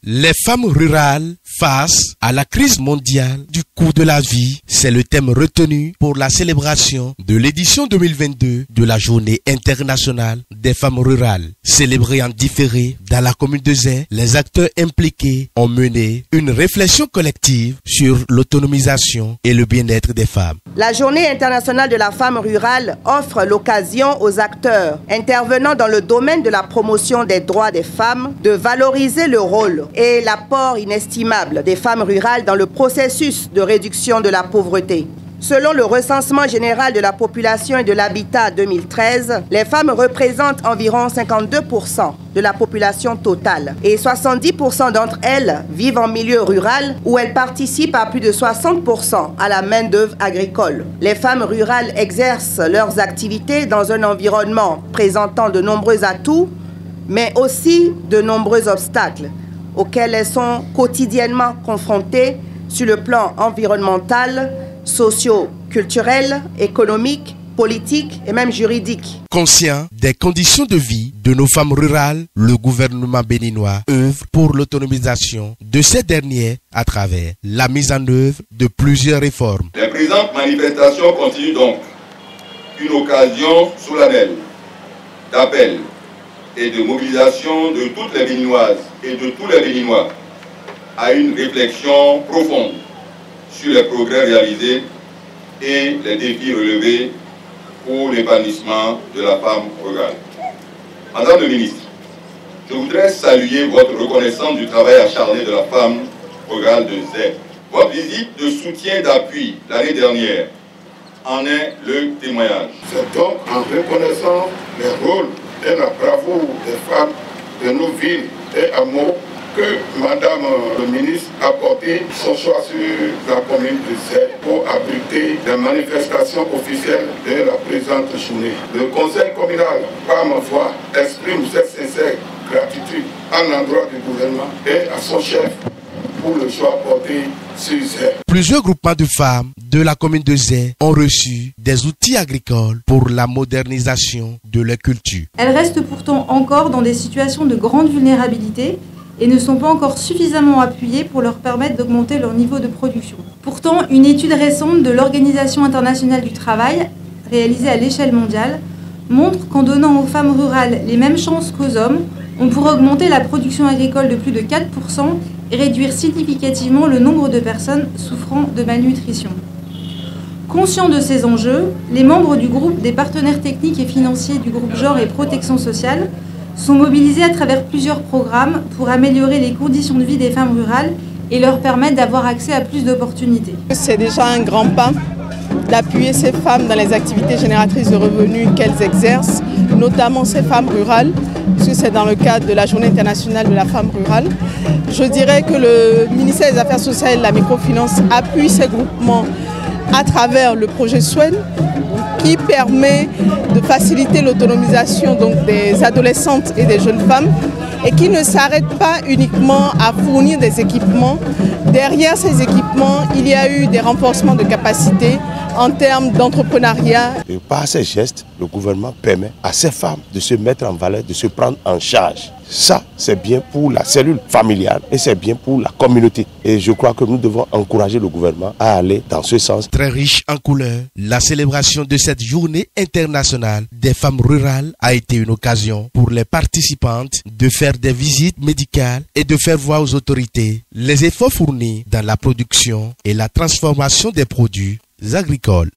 Les femmes rurales face à la crise mondiale du coût de la vie, c'est le thème retenu pour la célébration de l'édition 2022 de la Journée internationale des femmes rurales. Célébrée en différé dans la commune de Zé, les acteurs impliqués ont mené une réflexion collective sur l'autonomisation et le bien-être des femmes. La Journée internationale de la femme rurale offre l'occasion aux acteurs intervenant dans le domaine de la promotion des droits des femmes de valoriser le rôle et l'apport inestimable des femmes rurales dans le processus de réduction de la pauvreté. Selon le recensement général de la population et de l'habitat 2013, les femmes représentent environ 52% de la population totale et 70% d'entre elles vivent en milieu rural où elles participent à plus de 60% à la main-d'œuvre agricole. Les femmes rurales exercent leurs activités dans un environnement présentant de nombreux atouts, mais aussi de nombreux obstacles auxquels elles sont quotidiennement confrontées sur le plan environnemental, socio-culturel, économique, politique et même juridique. Conscient des conditions de vie de nos femmes rurales, le gouvernement béninois œuvre pour l'autonomisation de ces dernières à travers la mise en œuvre de plusieurs réformes. Les présentes manifestations constituent donc une occasion solennelle d'appel et de mobilisation de toutes les Béninoises et de tous les Béninois à une réflexion profonde sur les progrès réalisés et les défis relevés pour l'épanouissement de la femme rurale. Madame le ministre, je voudrais saluer votre reconnaissance du travail acharné de la femme rurale de Zé. Votre visite de soutien d'appui l'année dernière en est le témoignage. C'est donc en reconnaissant les rôles et la bravoure des femmes de nos villes et hameaux que Madame le ministre a porté son choix sur la commune de Zé pour abriter des manifestations officielles de la présente journée. Le conseil communal, par ma voix, exprime cette sincère gratitude à l'endroit du gouvernement et à son chef pour le choix porté sur Zé. Plusieurs groupements de femmes de la commune de Zé ont reçu des outils agricoles pour la modernisation de leur culture. Elles restent pourtant encore dans des situations de grande vulnérabilité et ne sont pas encore suffisamment appuyées pour leur permettre d'augmenter leur niveau de production. Pourtant, une étude récente de l'Organisation internationale du travail, réalisée à l'échelle mondiale, montre qu'en donnant aux femmes rurales les mêmes chances qu'aux hommes, on pourrait augmenter la production agricole de plus de 4% et réduire significativement le nombre de personnes souffrant de malnutrition. Conscients de ces enjeux, les membres du groupe des partenaires techniques et financiers du groupe Genre et Protection Sociale sont mobilisés à travers plusieurs programmes pour améliorer les conditions de vie des femmes rurales et leur permettre d'avoir accès à plus d'opportunités. C'est déjà un grand pas d'appuyer ces femmes dans les activités génératrices de revenus qu'elles exercent, notamment ces femmes rurales, puisque c'est dans le cadre de la Journée internationale de la femme rurale. Je dirais que le ministère des Affaires sociales et de la microfinance appuie ces groupements à travers le projet SWEN, qui permet de faciliter l'autonomisation des adolescentes et des jeunes femmes et qui ne s'arrête pas uniquement à fournir des équipements. Derrière ces équipements, il y a eu des renforcements de capacités en termes d'entrepreneuriat. Et par ces gestes, le gouvernement permet à ces femmes de se mettre en valeur, de se prendre en charge. Ça, c'est bien pour la cellule familiale et c'est bien pour la communauté. Et je crois que nous devons encourager le gouvernement à aller dans ce sens. Très riche en couleurs, la célébration de cette journée internationale des femmes rurales a été une occasion pour les participantes de faire des visites médicales et de faire voir aux autorités les efforts fournis dans la production et la transformation des produits agricoles.